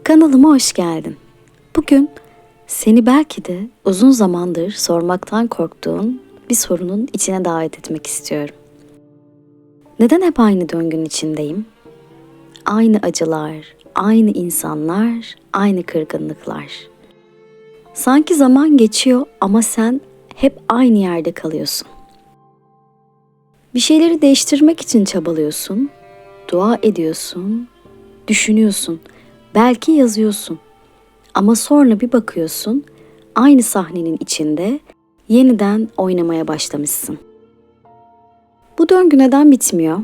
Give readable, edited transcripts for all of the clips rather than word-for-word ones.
Kanalıma hoş geldin. Bugün seni belki de uzun zamandır sormaktan korktuğun bir sorunun içine davet etmek istiyorum. Neden hep aynı döngünün içindeyim? Aynı acılar, aynı insanlar, aynı kırgınlıklar. Sanki zaman geçiyor ama sen hep aynı yerde kalıyorsun. Bir şeyleri değiştirmek için çabalıyorsun, dua ediyorsun, düşünüyorsun, belki yazıyorsun. Ama sonra bir bakıyorsun, aynı sahnenin içinde yeniden oynamaya başlamışsın. Bu döngü neden bitmiyor?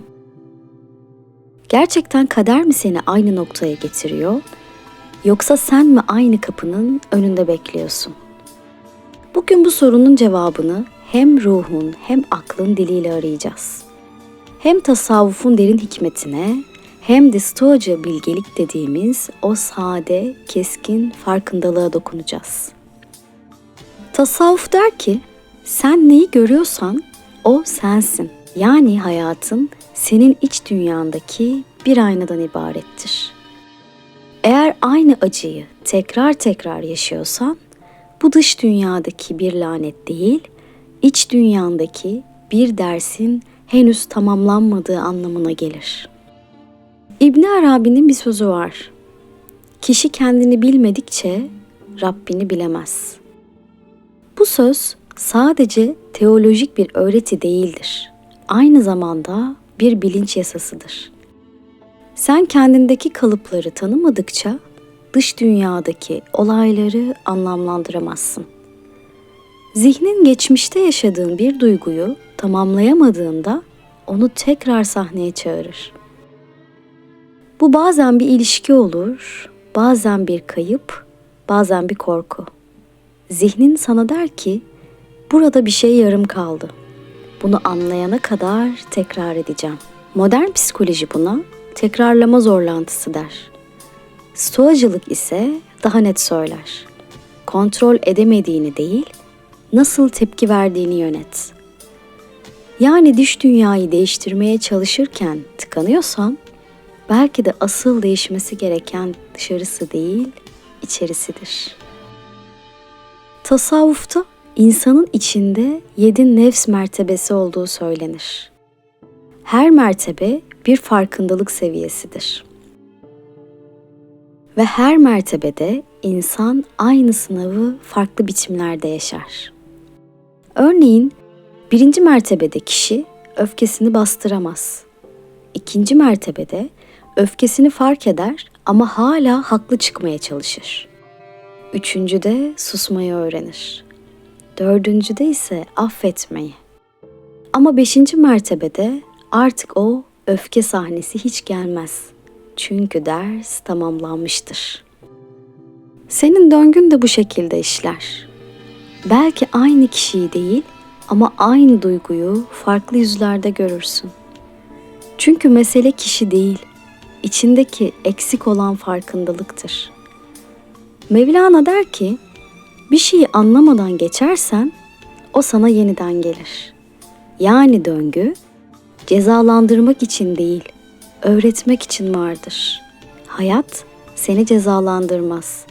Gerçekten kader mi seni aynı noktaya getiriyor? Yoksa sen mi aynı kapının önünde bekliyorsun? Bugün bu sorunun cevabını hem ruhun hem aklın diliyle arayacağız. Hem tasavvufun derin hikmetine hem de stoacı bilgelik dediğimiz o sade, keskin farkındalığa dokunacağız. Tasavvuf der ki, sen neyi görüyorsan o sensin. Yani hayatın senin iç dünyandaki bir aynadan ibarettir. Eğer aynı acıyı tekrar tekrar yaşıyorsan, bu dış dünyadaki bir lanet değil, iç dünyandaki bir dersin henüz tamamlanmadığı anlamına gelir. İbn Arabi'nin bir sözü var. Kişi kendini bilmedikçe Rabbini bilemez. Bu söz sadece teolojik bir öğreti değildir. Aynı zamanda bir bilinç yasasıdır. Sen kendindeki kalıpları tanımadıkça dış dünyadaki olayları anlamlandıramazsın. Zihnin geçmişte yaşadığın bir duyguyu tamamlayamadığında onu tekrar sahneye çağırır. Bu bazen bir ilişki olur, bazen bir kayıp, bazen bir korku. Zihnin sana der ki, burada bir şey yarım kaldı. Bunu anlayana kadar tekrar edeceğim. Modern psikoloji buna tekrarlama zorlantısı der. Stoacılık ise daha net söyler. Kontrol edemediğini değil, nasıl tepki verdiğini yönet. Yani dış dünyayı değiştirmeye çalışırken tıkanıyorsan, belki de asıl değişmesi gereken dışarısı değil, içerisidir. Tasavvufta insanın içinde 7 nefs mertebesi olduğu söylenir. Her mertebe bir farkındalık seviyesidir. Ve her mertebede insan aynı sınavı farklı biçimlerde yaşar. Örneğin 1. mertebede kişi öfkesini bastıramaz. 2. mertebede öfkesini fark eder ama hala haklı çıkmaya çalışır. 3.'de susmayı öğrenir. 4.'de ise affetmeyi. Ama 5. mertebede artık o öfke sahnesi hiç gelmez. Çünkü ders tamamlanmıştır. Senin döngün de bu şekilde işler. Belki aynı kişiyi değil ama aynı duyguyu farklı yüzlerde görürsün. Çünkü mesele kişi değil, içindeki eksik olan farkındalıktır. Mevlana der ki, bir şeyi anlamadan geçersen o sana yeniden gelir. Yani döngü cezalandırmak için değil, öğretmek için vardır. Hayat seni cezalandırmaz.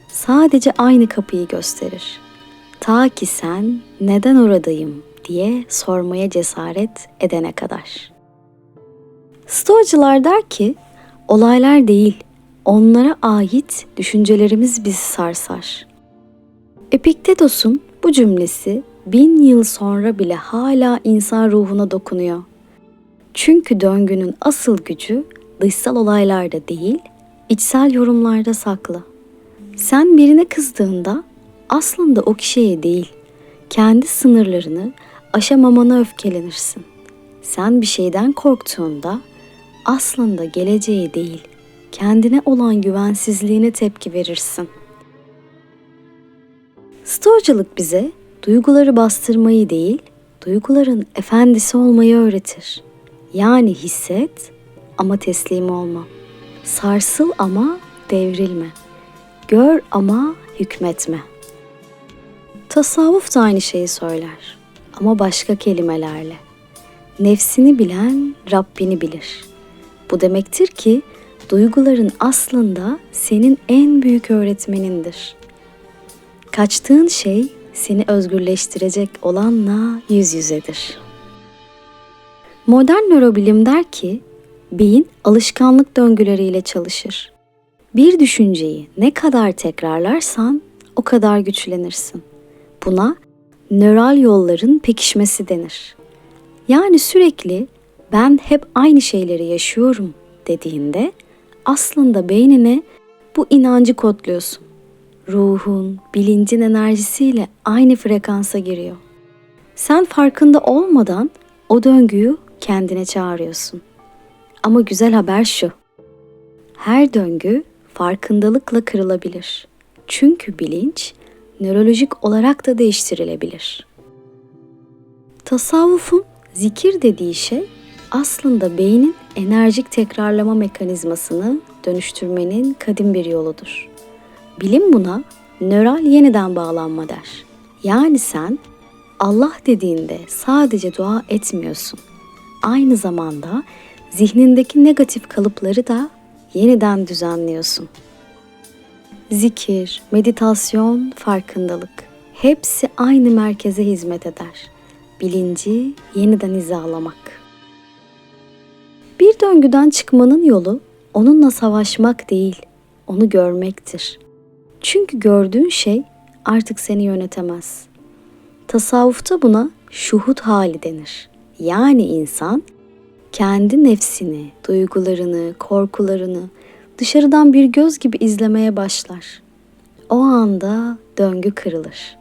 Sadece aynı kapıyı gösterir. Ta ki sen neden oradayım diye sormaya cesaret edene kadar. Stoacılar der ki, olaylar değil, onlara ait düşüncelerimiz bizi sarsar. Epiktetos'un bu cümlesi 1000 yıl sonra bile hala insan ruhuna dokunuyor. Çünkü döngünün asıl gücü dışsal olaylarda değil, içsel yorumlarda saklı. Sen birine kızdığında aslında o kişiye değil, kendi sınırlarını aşamamana öfkelenirsin. Sen bir şeyden korktuğunda aslında geleceğe değil, kendine olan güvensizliğine tepki verirsin. Stoacılık bize duyguları bastırmayı değil, duyguların efendisi olmayı öğretir. Yani hisset ama teslim olma. Sarsıl ama devrilme. Gör ama hükmetme. Tasavvuf da aynı şeyi söyler ama başka kelimelerle. Nefsini bilen Rabbini bilir. Bu demektir ki Duyguların aslında senin en büyük öğretmenindir. Kaçtığın şey seni özgürleştirecek olanla yüz yüzedir. Modern nörobilim der ki, beyin alışkanlık döngüleriyle çalışır. Bir düşünceyi ne kadar tekrarlarsan o kadar güçlenirsin. Buna nöral yolların pekişmesi denir. Yani sürekli ben hep aynı şeyleri yaşıyorum dediğinde aslında beynine bu inancı kodluyorsun. Ruhun, bilincin enerjisiyle aynı frekansa giriyor. Sen farkında olmadan o döngüyü kendine çağırıyorsun. Ama güzel haber şu. Her döngü farkındalıkla kırılabilir. Çünkü bilinç nörolojik olarak da değiştirilebilir. Tasavvufun zikir dediği şey aslında beynin enerjik tekrarlama mekanizmasını dönüştürmenin kadim bir yoludur. Bilim buna nöral yeniden bağlanma der. Yani sen Allah dediğinde sadece dua etmiyorsun. Aynı zamanda zihnindeki negatif kalıpları da yeniden düzenliyorsun. Zikir, meditasyon, farkındalık hepsi aynı merkeze hizmet eder. Bilinci yeniden hizalamak. Bir döngüden çıkmanın yolu onunla savaşmak değil, onu görmektir. Çünkü gördüğün şey artık seni yönetemez. Tasavvufta buna şuhud hali denir. Yani insan kendi nefsini, duygularını, korkularını dışarıdan bir göz gibi izlemeye başlar. O anda döngü kırılır.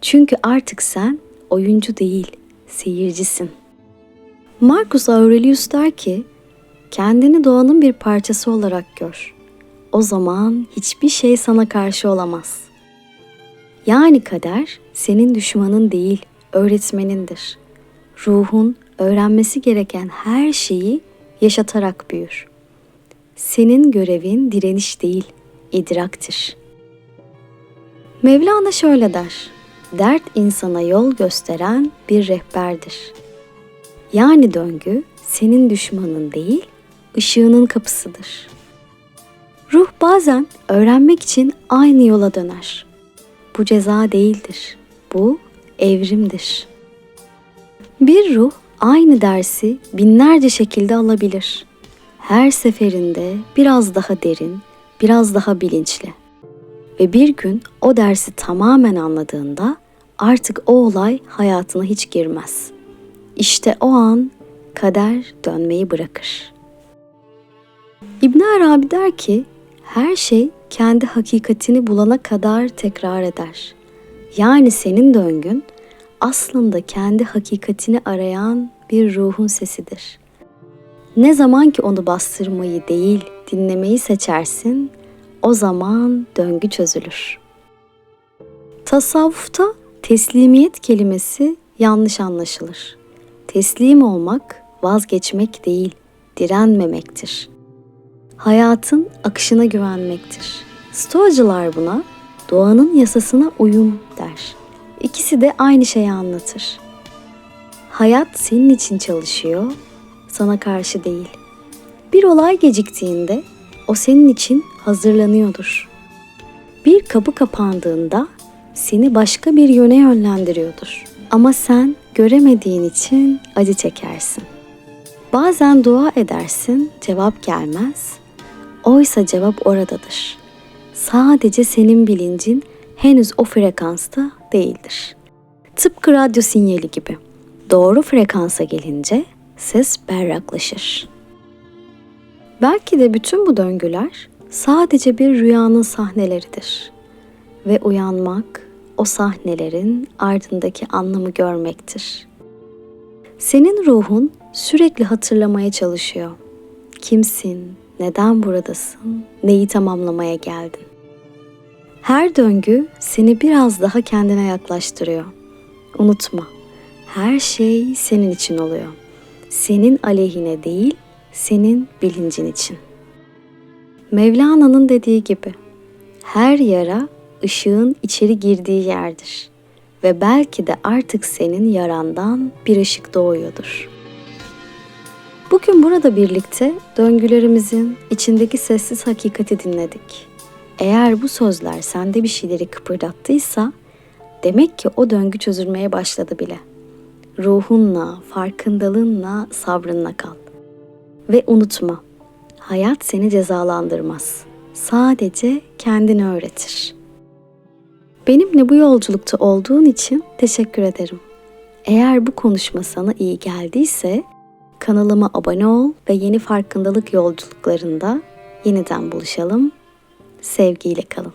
Çünkü artık sen oyuncu değil, seyircisin. Marcus Aurelius der ki, kendini doğanın bir parçası olarak gör. O zaman hiçbir şey sana karşı olamaz. Yani kader senin düşmanın değil, öğretmenindir. Ruhun öğrenmesi gereken her şeyi yaşatarak büyür. Senin görevin direniş değil, idraktir. Mevlana şöyle der, dert insana yol gösteren bir rehberdir. Yani döngü senin düşmanın değil, ışığının kapısıdır. Ruh bazen öğrenmek için aynı yola döner. Bu ceza değildir, bu evrimdir. Bir ruh aynı dersi binlerce şekilde alabilir. Her seferinde biraz daha derin, biraz daha bilinçli. Ve bir gün o dersi tamamen anladığında artık o olay hayatına hiç girmez. İşte o an kader dönmeyi bırakır. İbn Arabi der ki, her şey kendi hakikatini bulana kadar tekrar eder. Yani senin döngün aslında kendi hakikatini arayan bir ruhun sesidir. Ne zaman ki onu bastırmayı değil, dinlemeyi seçersin, o zaman döngü çözülür. Tasavvufta teslimiyet kelimesi yanlış anlaşılır. Teslim olmak vazgeçmek değil, direnmemektir. Hayatın akışına güvenmektir. Stoacılar buna doğanın yasasına uyum der. İkisi de aynı şeyi anlatır. Hayat senin için çalışıyor, sana karşı değil. Bir olay geciktiğinde o senin için hazırlanıyordur. Bir kapı kapandığında seni başka bir yöne yönlendiriyordur. Ama sen göremediğin için acı çekersin. Bazen dua edersin, cevap gelmez. Oysa cevap oradadır. Sadece senin bilincin henüz o frekansta değildir. Tıpkı radyo sinyali gibi. Doğru frekansa gelince ses berraklaşır. Belki de bütün bu döngüler sadece bir rüyanın sahneleridir. Ve uyanmak, o sahnelerin ardındaki anlamı görmektir. Senin ruhun sürekli hatırlamaya çalışıyor. Kimsin, neden buradasın, neyi tamamlamaya geldin? Her döngü seni biraz daha kendine yaklaştırıyor. Unutma, her şey senin için oluyor. Senin aleyhine değil, senin bilincin için. Mevlana'nın dediği gibi, her yara ışığın içeri girdiği yerdir. Ve belki de artık senin yarandan bir ışık doğuyordur. Bugün burada birlikte döngülerimizin içindeki sessiz hakikati dinledik. Eğer bu sözler sende bir şeyleri kıpırdattıysa, demek ki o döngü çözülmeye başladı bile. Ruhunla, farkındalığınla, sabrınla kal. Ve unutma, hayat seni cezalandırmaz. Sadece kendini öğretir. Benimle bu yolculukta olduğun için teşekkür ederim. Eğer bu konuşma sana iyi geldiyse, kanalıma abone ol ve yeni farkındalık yolculuklarında yeniden buluşalım. Sevgiyle kalın.